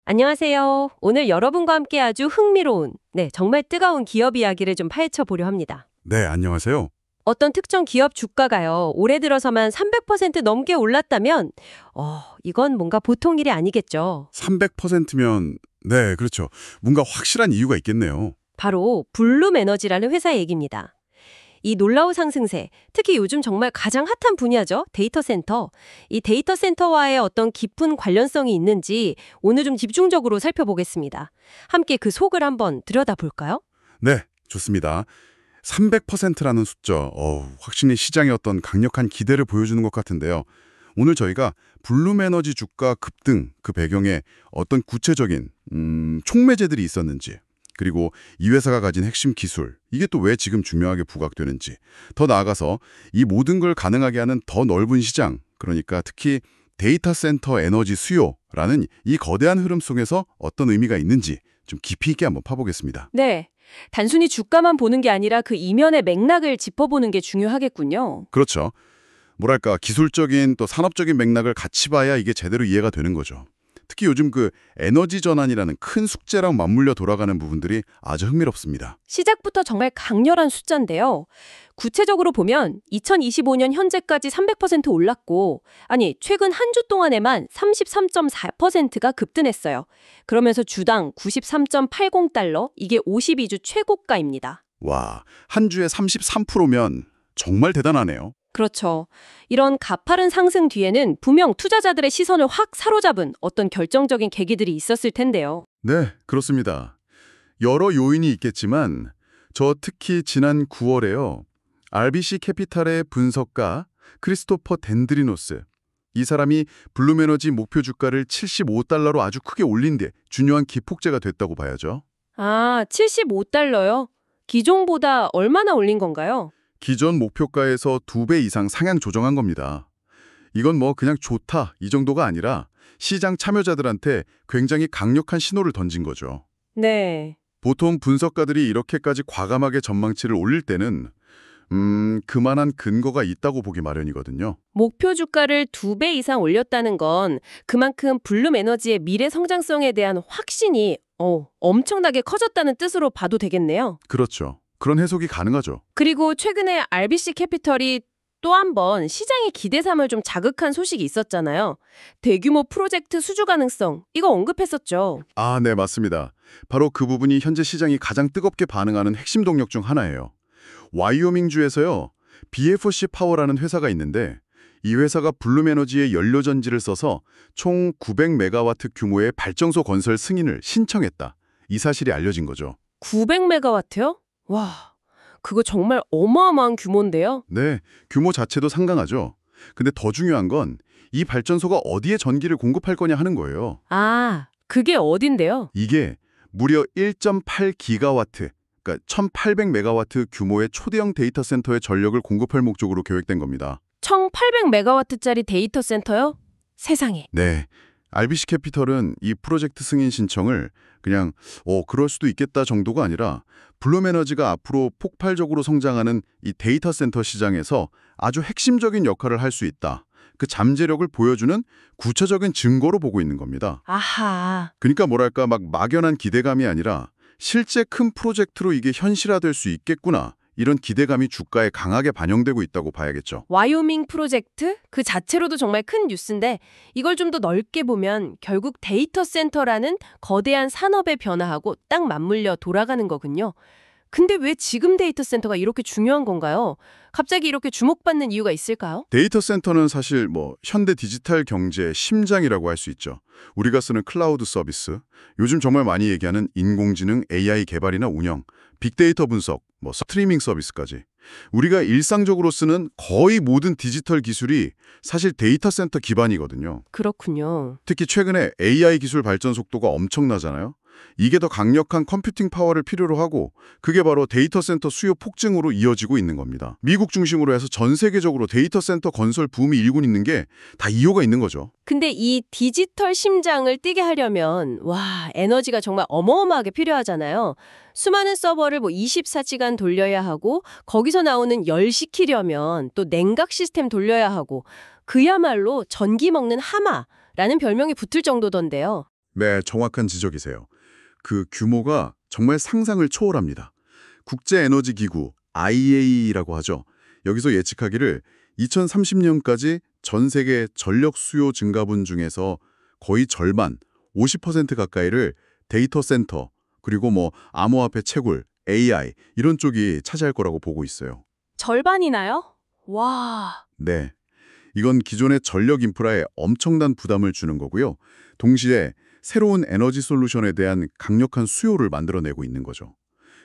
안녕하세요. 오늘 여러분과 함께 아주 흥미로운, 정말 뜨거운 기업 이야기를 좀 파헤쳐 보려 합니다. 네, 안녕하세요. 어떤 특정 기업 주가가요, 올해 들어서만 300% 넘게 올랐다면, 이건 뭔가 보통 일이 아니겠죠. 300%면 네, 그렇죠. 뭔가 확실한 이유가 있겠네요. 바로 블룸 에너지라는 회사 얘기입니다. 이 놀라운 상승세, 특히 요즘 정말 가장 핫한 분야죠. 데이터 센터. 이 데이터 센터와의 어떤 깊은 관련성이 있는지 오늘 좀 집중적으로 살펴보겠습니다. 함께 그 속을 한번 들여다볼까요? 네, 좋습니다. 300%라는 숫자, 확실히 시장의 어떤 강력한 기대를 보여주는 것 같은데요. 오늘 저희가 블룸에너지 주가 급등 그 배경에 어떤 구체적인 촉매제들이 있었는지, 그리고 이 회사가 가진 핵심 기술, 이게 또 왜 지금 중요하게 부각되는지, 더 나아가서 이 모든 걸 가능하게 하는 더 넓은 시장, 그러니까 특히 데이터 센터 에너지 수요라는 이 거대한 흐름 속에서 어떤 의미가 있는지 좀 깊이 있게 한번 파보겠습니다. 네. 단순히 주가만 보는 게 아니라 그 이면의 맥락을 짚어보는 게 중요하겠군요. 그렇죠. 뭐랄까 기술적인 또 산업적인 맥락을 같이 봐야 이게 제대로 이해가 되는 거죠. 특히 요즘 그 에너지 전환이라는 큰 숙제랑 맞물려 돌아가는 부분들이 아주 흥미롭습니다. 시작부터 정말 강렬한 숫자인데요. 구체적으로 보면 2025년 현재까지 300% 올랐고, 최근 한 주 동안에만 33.4%가 급등했어요. 그러면서 주당 93.80달러, 이게 52주 최고가입니다. 와, 한 주에 33%면 정말 대단하네요. 그렇죠. 이런 가파른 상승 뒤에는 분명 투자자들의 시선을 확 사로잡은 어떤 결정적인 계기들이 있었을 텐데요. 네, 그렇습니다. 여러 요인이 있겠지만 저 특히 지난 9월에요. RBC 캐피탈의 분석가 크리스토퍼 덴드리노스, 이 사람이 블룸에너지 목표 주가를 75달러로 아주 크게 올린 데 중요한 기폭제가 됐다고 봐야죠. 아, 75달러요? 기존보다 얼마나 올린 건가요? 기존 목표가에서 2배 이상 상향 조정한 겁니다. 이건 뭐 그냥 좋다 이 정도가 아니라 시장 참여자들한테 굉장히 강력한 신호를 던진 거죠. 네. 보통 분석가들이 이렇게까지 과감하게 전망치를 올릴 때는 그만한 근거가 있다고 보기 마련이거든요. 목표 주가를 2배 이상 올렸다는 건 그만큼 블룸 에너지의 미래 성장성에 대한 확신이 엄청나게 커졌다는 뜻으로 봐도 되겠네요. 그렇죠. 그런 해석이 가능하죠. 그리고 최근에 RBC 캐피털이 또 한 번 시장의 기대감을 좀 자극한 소식이 있었잖아요. 대규모 프로젝트 수주 가능성, 이거 언급했었죠. 아, 네, 맞습니다. 바로 그 부분이 현재 시장이 가장 뜨겁게 반응하는 핵심 동력 중 하나예요. 와이오밍주에서요, BFC 파워라는 회사가 있는데 이 회사가 블룸에너지의 연료전지를 써서 총 900메가와트 규모의 발전소 건설 승인을 신청했다. 이 사실이 알려진 거죠. 900메가와트요? 와, 그거 정말 어마어마한 규모인데요. 네, 규모 자체도 상당하죠. 근데 더 중요한 건 이 발전소가 어디에 전기를 공급할 거냐 하는 거예요. 아, 그게 어딘데요? 이게 무려 1.8기가와트, 그러니까 1800메가와트 규모의 초대형 데이터 센터에 전력을 공급할 목적으로 계획된 겁니다. 1800메가와트짜리 데이터 센터요? 세상에. 네, RBC 캐피털은 이 프로젝트 승인 신청을 그냥 그럴 수도 있겠다 정도가 아니라 블룸에너지가 앞으로 폭발적으로 성장하는 이 데이터 센터 시장에서 아주 핵심적인 역할을 할 수 있다. 그 잠재력을 보여주는 구체적인 증거로 보고 있는 겁니다. 아하. 그러니까 뭐랄까 막 막연한 기대감이 아니라 실제 큰 프로젝트로 이게 현실화될 수 있겠구나. 이런 기대감이 주가에 강하게 반영되고 있다고 봐야겠죠. 와이오밍 프로젝트? 그 자체로도 정말 큰 뉴스인데 이걸 좀 더 넓게 보면 결국 데이터 센터라는 거대한 산업의 변화하고 딱 맞물려 돌아가는 거군요. 근데 왜 지금 데이터 센터가 이렇게 중요한 건가요? 갑자기 이렇게 주목받는 이유가 있을까요? 데이터 센터는 사실 현대 디지털 경제의 심장이라고 할 수 있죠. 우리가 쓰는 클라우드 서비스, 요즘 정말 많이 얘기하는 인공지능 AI 개발이나 운영, 빅데이터 분석, 스트리밍 서비스까지. 우리가 일상적으로 쓰는 거의 모든 디지털 기술이 사실 데이터 센터 기반이거든요. 그렇군요. 특히 최근에 AI 기술 발전 속도가 엄청나잖아요. 이게 더 강력한 컴퓨팅 파워를 필요로 하고 그게 바로 데이터 센터 수요 폭증으로 이어지고 있는 겁니다. 미국 중심으로 해서 전 세계적으로 데이터 센터 건설 붐이 일고 있는 게 다 이유가 있는 거죠. 근데 이 디지털 심장을 뛰게 하려면 에너지가 정말 어마어마하게 필요하잖아요. 수많은 서버를 24시간 돌려야 하고 거기서 나오는 열 식히려면 또 냉각 시스템 돌려야 하고 그야말로 전기 먹는 하마라는 별명이 붙을 정도던데요. 네, 정확한 지적이세요. 그 규모가 정말 상상을 초월합니다. 국제에너지기구 IEA라고 하죠. 여기서 예측하기를 2030년까지 전 세계 전력 수요 증가분 중에서 거의 절반, 50% 가까이를 데이터 센터, 그리고 암호화폐 채굴, AI 이런 쪽이 차지할 거라고 보고 있어요. 절반이나요? 와. 네. 이건 기존의 전력 인프라에 엄청난 부담을 주는 거고요. 동시에 새로운 에너지 솔루션에 대한 강력한 수요를 만들어내고 있는 거죠.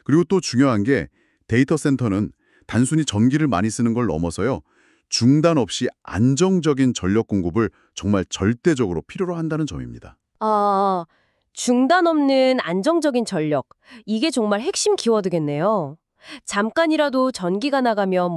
그리고 또 중요한 게 데이터 센터는 단순히 전기를 많이 쓰는 걸 넘어서요. 중단 없이 안정적인 전력 공급을 정말 절대적으로 필요로 한다는 점입니다. 아, 중단 없는 안정적인 전력. 이게 정말 핵심 키워드겠네요. 잠깐이라도 전기가 나가면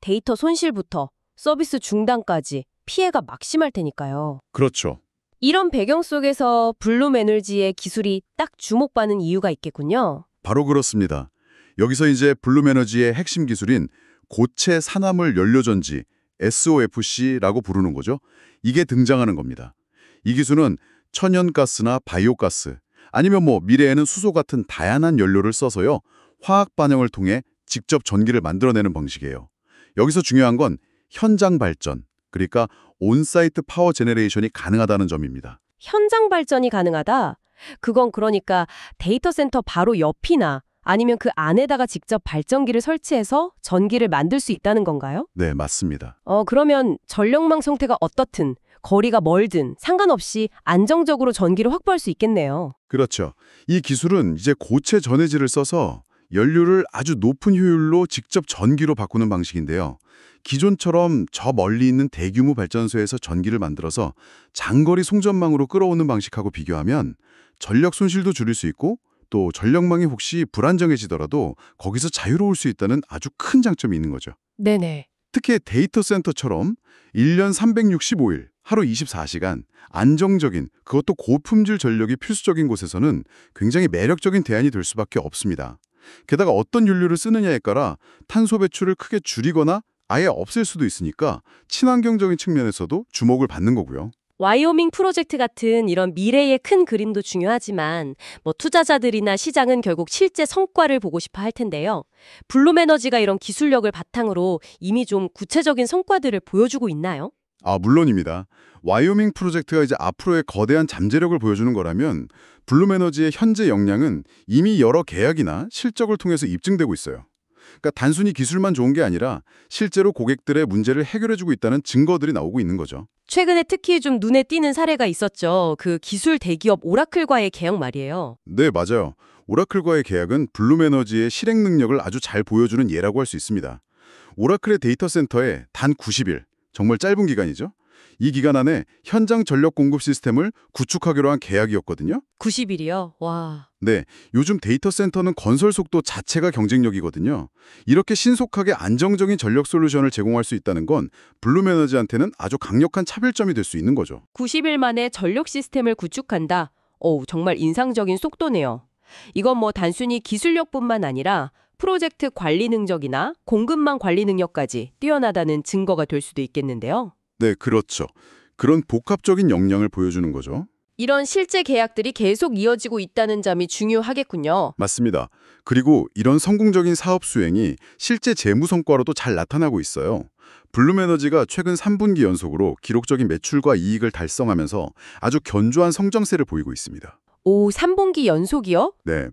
데이터 손실부터 서비스 중단까지 피해가 막심할 테니까요. 그렇죠. 이런 배경 속에서 블룸 에너지의 기술이 딱 주목받는 이유가 있겠군요. 바로 그렇습니다. 여기서 이제 블룸에너지의 핵심 기술인 고체 산화물 연료전지 SOFC라고 부르는 거죠. 이게 등장하는 겁니다. 이 기술은 천연가스나 바이오가스 아니면 미래에는 수소 같은 다양한 연료를 써서요. 화학 반응을 통해 직접 전기를 만들어내는 방식이에요. 여기서 중요한 건 현장 발전, 그러니까 온사이트 파워 제너레이션이 가능하다는 점입니다. 현장 발전이 가능하다? 그건 그러니까 데이터 센터 바로 옆이나 아니면 그 안에다가 직접 발전기를 설치해서 전기를 만들 수 있다는 건가요? 네, 맞습니다. 그러면 전력망 상태가 어떻든 거리가 멀든 상관없이 안정적으로 전기를 확보할 수 있겠네요. 그렇죠. 이 기술은 이제 고체 전해질을 써서 연료를 아주 높은 효율로 직접 전기로 바꾸는 방식인데요. 기존처럼 저 멀리 있는 대규모 발전소에서 전기를 만들어서 장거리 송전망으로 끌어오는 방식하고 비교하면 전력 손실도 줄일 수 있고 또 전력망이 혹시 불안정해지더라도 거기서 자유로울 수 있다는 아주 큰 장점이 있는 거죠. 네네. 특히 데이터 센터처럼 1년 365일, 하루 24시간 안정적인 그것도 고품질 전력이 필수적인 곳에서는 굉장히 매력적인 대안이 될 수밖에 없습니다. 게다가 어떤 연료를 쓰느냐에 따라 탄소 배출을 크게 줄이거나 아예 없앨 수도 있으니까 친환경적인 측면에서도 주목을 받는 거고요. 와이오밍 프로젝트 같은 이런 미래의 큰 그림도 중요하지만 투자자들이나 시장은 결국 실제 성과를 보고 싶어 할 텐데요. 블룸 에너지가 이런 기술력을 바탕으로 이미 좀 구체적인 성과들을 보여주고 있나요? 물론입니다. 와이오밍 프로젝트가 이제 앞으로의 거대한 잠재력을 보여주는 거라면 블룸에너지의 현재 역량은 이미 여러 계약이나 실적을 통해서 입증되고 있어요. 그러니까 단순히 기술만 좋은 게 아니라 실제로 고객들의 문제를 해결해주고 있다는 증거들이 나오고 있는 거죠. 최근에 특히 좀 눈에 띄는 사례가 있었죠. 그 기술 대기업 오라클과의 계약 말이에요. 네, 맞아요. 오라클과의 계약은 블룸에너지의 실행 능력을 아주 잘 보여주는 예라고 할 수 있습니다. 오라클의 데이터 센터에 단 90일, 정말 짧은 기간이죠. 이 기간 안에 현장 전력 공급 시스템을 구축하기로 한 계약이었거든요. 90일이요? 와. 네, 요즘 데이터 센터는 건설 속도 자체가 경쟁력이거든요. 이렇게 신속하게 안정적인 전력 솔루션을 제공할 수 있다는 건 블룸에너지한테는 아주 강력한 차별점이 될 수 있는 거죠. 90일 만에 전력 시스템을 구축한다? 정말 인상적인 속도네요. 이건 단순히 기술력뿐만 아니라 프로젝트 관리 능력이나 공급망 관리 능력까지 뛰어나다는 증거가 될 수도 있겠는데요. 네, 그렇죠. 그런 복합적인 역량을 보여주는 거죠. 이런 실제 계약들이 계속 이어지고 있다는 점이 중요하겠군요. 맞습니다. 그리고 이런 성공적인 사업 수행이 실제 재무 성과로도 잘 나타나고 있어요. 블룸에너지가 최근 3분기 연속으로 기록적인 매출과 이익을 달성하면서 아주 견조한 성장세를 보이고 있습니다. 3분기 연속이요? 네.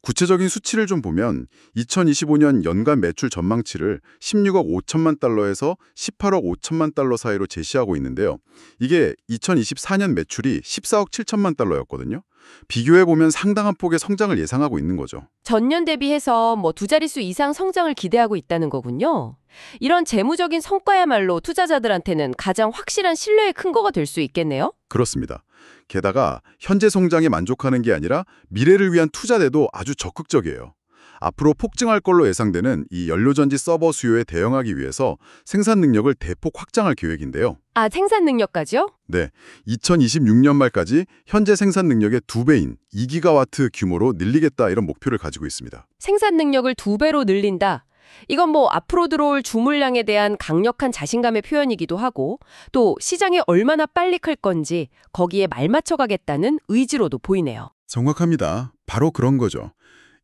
구체적인 수치를 좀 보면 2025년 연간 매출 전망치를 16억 5천만 달러에서 18억 5천만 달러 사이로 제시하고 있는데요. 이게 2024년 매출이 14억 7천만 달러였거든요. 비교해보면 상당한 폭의 성장을 예상하고 있는 거죠. 전년 대비해서 두 자릿수 이상 성장을 기대하고 있다는 거군요. 이런 재무적인 성과야말로 투자자들한테는 가장 확실한 신뢰의 근거가 될 수 있겠네요. 그렇습니다. 게다가 현재 성장에 만족하는 게 아니라 미래를 위한 투자에도 아주 적극적이에요. 앞으로 폭증할 걸로 예상되는 이 연료전지 서버 수요에 대응하기 위해서 생산 능력을 대폭 확장할 계획인데요. 생산 능력까지요? 네, 2026년 말까지 현재 생산 능력의 2배인 2기가와트 규모로 늘리겠다 이런 목표를 가지고 있습니다. 생산 능력을 2배로 늘린다. 이건 뭐 앞으로 들어올 주물량에 대한 강력한 자신감의 표현이기도 하고 또 시장이 얼마나 빨리 클 건지 거기에 말맞춰 가겠다는 의지로도 보이네요. 정확합니다. 바로 그런 거죠.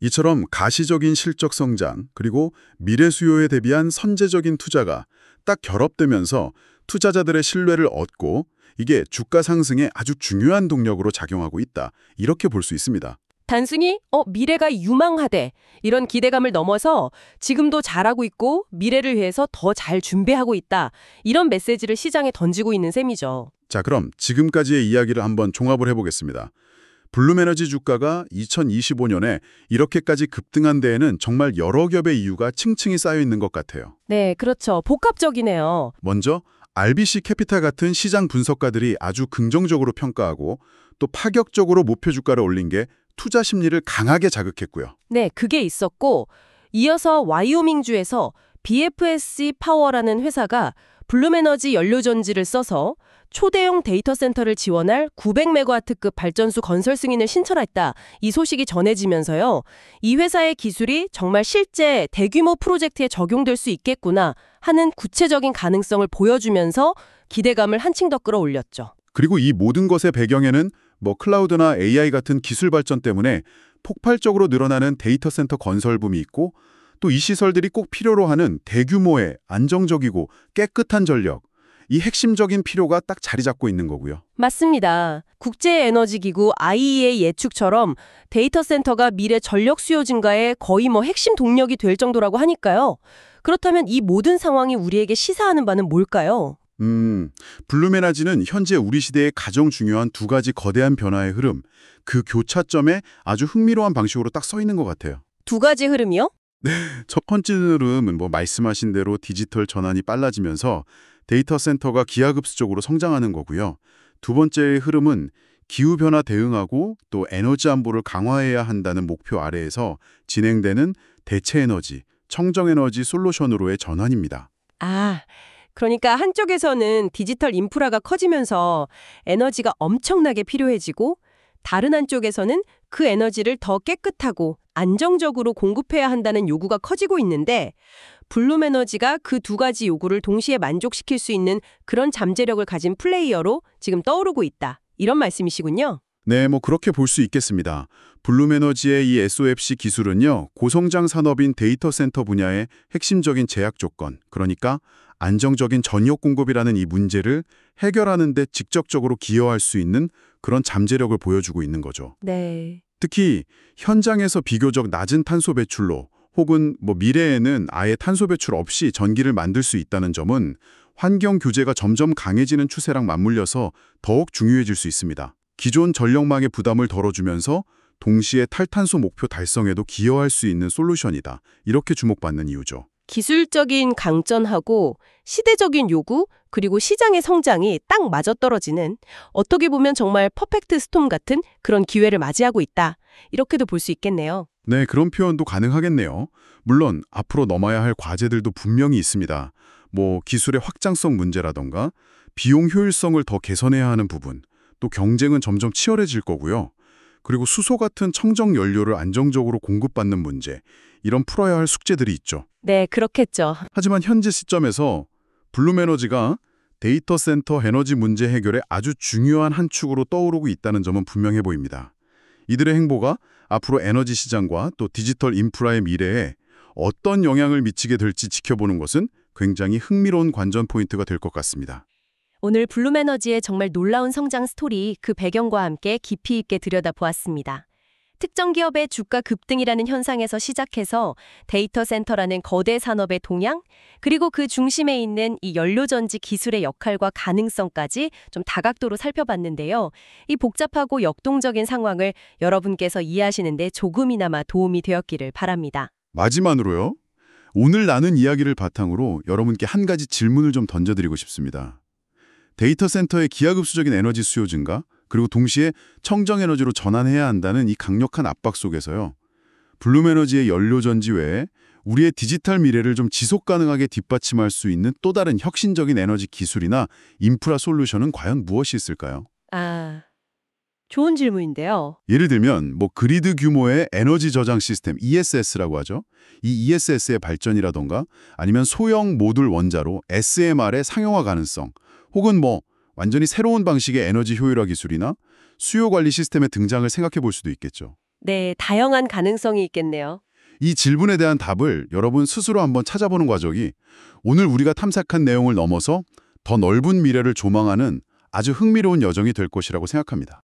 이처럼 가시적인 실적 성장, 그리고 미래 수요에 대비한 선제적인 투자가 딱 결합되면서 투자자들의 신뢰를 얻고 이게 주가 상승에 아주 중요한 동력으로 작용하고 있다. 이렇게 볼 수 있습니다. 단순히 미래가 유망하대 이런 기대감을 넘어서 지금도 잘하고 있고 미래를 위해서 더 잘 준비하고 있다. 이런 메시지를 시장에 던지고 있는 셈이죠. 자, 그럼 지금까지의 이야기를 한번 종합을 해보겠습니다. 블룸에너지 주가가 2025년에 이렇게까지 급등한 데에는 정말 여러 겹의 이유가 층층이 쌓여 있는 것 같아요. 네, 그렇죠. 복합적이네요. 먼저 RBC 캐피탈 같은 시장 분석가들이 아주 긍정적으로 평가하고 또 파격적으로 목표 주가를 올린 게 투자 심리를 강하게 자극했고요. 네, 그게 있었고 이어서 와이오밍주에서 BFSC 파워라는 회사가 블룸에너지 연료전지를 써서 초대형 데이터 센터를 지원할 900메가와트급 발전소 건설 승인을 신청했다. 이 소식이 전해지면서요. 이 회사의 기술이 정말 실제 대규모 프로젝트에 적용될 수 있겠구나 하는 구체적인 가능성을 보여주면서 기대감을 한층 더 끌어올렸죠. 그리고 이 모든 것의 배경에는 클라우드나 AI 같은 기술 발전 때문에 폭발적으로 늘어나는 데이터 센터 건설 붐이 있고 또 이 시설들이 꼭 필요로 하는 대규모의 안정적이고 깨끗한 전력, 이 핵심적인 필요가 딱 자리 잡고 있는 거고요. 맞습니다. 국제에너지기구 IEA 예측처럼 데이터 센터가 미래 전력 수요 증가의 거의 핵심 동력이 될 정도라고 하니까요. 그렇다면 이 모든 상황이 우리에게 시사하는 바는 뭘까요? 블룸에너지는 현재 우리 시대의 가장 중요한 두 가지 거대한 변화의 흐름, 그 교차점에 아주 흥미로운 방식으로 딱 서 있는 것 같아요. 두 가지 흐름이요? 첫 번째 흐름은 말씀하신 대로 디지털 전환이 빨라지면서 데이터 센터가 기하급수적으로 성장하는 거고요. 두 번째의 흐름은 기후변화 대응하고 또 에너지 안보를 강화해야 한다는 목표 아래에서 진행되는 대체 에너지, 청정 에너지 솔루션으로의 전환입니다. 아, 그러니까 한쪽에서는 디지털 인프라가 커지면서 에너지가 엄청나게 필요해지고 다른 한쪽에서는 그 에너지를 더 깨끗하고 안정적으로 공급해야 한다는 요구가 커지고 있는데 블룸에너지가 그 두 가지 요구를 동시에 만족시킬 수 있는 그런 잠재력을 가진 플레이어로 지금 떠오르고 있다. 이런 말씀이시군요. 네, 그렇게 볼 수 있겠습니다. 블룸에너지의 이 SOFC 기술은요, 고성장 산업인 데이터 센터 분야의 핵심적인 제약 조건, 그러니까 안정적인 전력 공급이라는 이 문제를 해결하는 데 직접적으로 기여할 수 있는 그런 잠재력을 보여주고 있는 거죠. 네. 특히 현장에서 비교적 낮은 탄소 배출로 혹은 미래에는 아예 탄소 배출 없이 전기를 만들 수 있다는 점은 환경 규제가 점점 강해지는 추세랑 맞물려서 더욱 중요해질 수 있습니다. 기존 전력망의 부담을 덜어주면서 동시에 탈탄소 목표 달성에도 기여할 수 있는 솔루션이다. 이렇게 주목받는 이유죠. 기술적인 강점하고 시대적인 요구 그리고 시장의 성장이 딱 맞아떨어지는 어떻게 보면 정말 퍼펙트 스톰 같은 그런 기회를 맞이하고 있다. 이렇게도 볼 수 있겠네요. 네, 그런 표현도 가능하겠네요. 물론 앞으로 넘어야 할 과제들도 분명히 있습니다. 기술의 확장성 문제라던가 비용 효율성을 더 개선해야 하는 부분, 또 경쟁은 점점 치열해질 거고요. 그리고 수소 같은 청정 연료를 안정적으로 공급받는 문제, 이런 풀어야 할 숙제들이 있죠. 네, 그렇겠죠. 하지만 현재 시점에서 블룸에너지가 데이터 센터 에너지 문제 해결에 아주 중요한 한 축으로 떠오르고 있다는 점은 분명해 보입니다. 이들의 행보가 앞으로 에너지 시장과 또 디지털 인프라의 미래에 어떤 영향을 미치게 될지 지켜보는 것은 굉장히 흥미로운 관전 포인트가 될 것 같습니다. 오늘 블룸에너지의 정말 놀라운 성장 스토리 그 배경과 함께 깊이 있게 들여다보았습니다. 특정 기업의 주가 급등이라는 현상에서 시작해서 데이터 센터라는 거대 산업의 동향, 그리고 그 중심에 있는 이 연료전지 기술의 역할과 가능성까지 좀 다각도로 살펴봤는데요. 이 복잡하고 역동적인 상황을 여러분께서 이해하시는 데 조금이나마 도움이 되었기를 바랍니다. 마지막으로요. 오늘 나눈 이야기를 바탕으로 여러분께 한 가지 질문을 좀 던져드리고 싶습니다. 데이터 센터의 기하급수적인 에너지 수요 증가, 그리고 동시에 청정에너지로 전환해야 한다는 이 강력한 압박 속에서요. 블룸에너지의 연료전지 외에 우리의 디지털 미래를 좀 지속 가능하게 뒷받침할 수 있는 또 다른 혁신적인 에너지 기술이나 인프라 솔루션은 과연 무엇이 있을까요? 좋은 질문인데요. 예를 들면 뭐 그리드 규모의 에너지 저장 시스템 ESS라고 하죠. 이 ESS의 발전이라던가 아니면 소형 모듈 원자로 SMR의 상용화 가능성 혹은 뭐 완전히 새로운 방식의 에너지 효율화 기술이나 수요 관리 시스템의 등장을 생각해 볼 수도 있겠죠. 네, 다양한 가능성이 있겠네요. 이 질문에 대한 답을 여러분 스스로 한번 찾아보는 과정이 오늘 우리가 탐색한 내용을 넘어서 더 넓은 미래를 조망하는 아주 흥미로운 여정이 될 것이라고 생각합니다.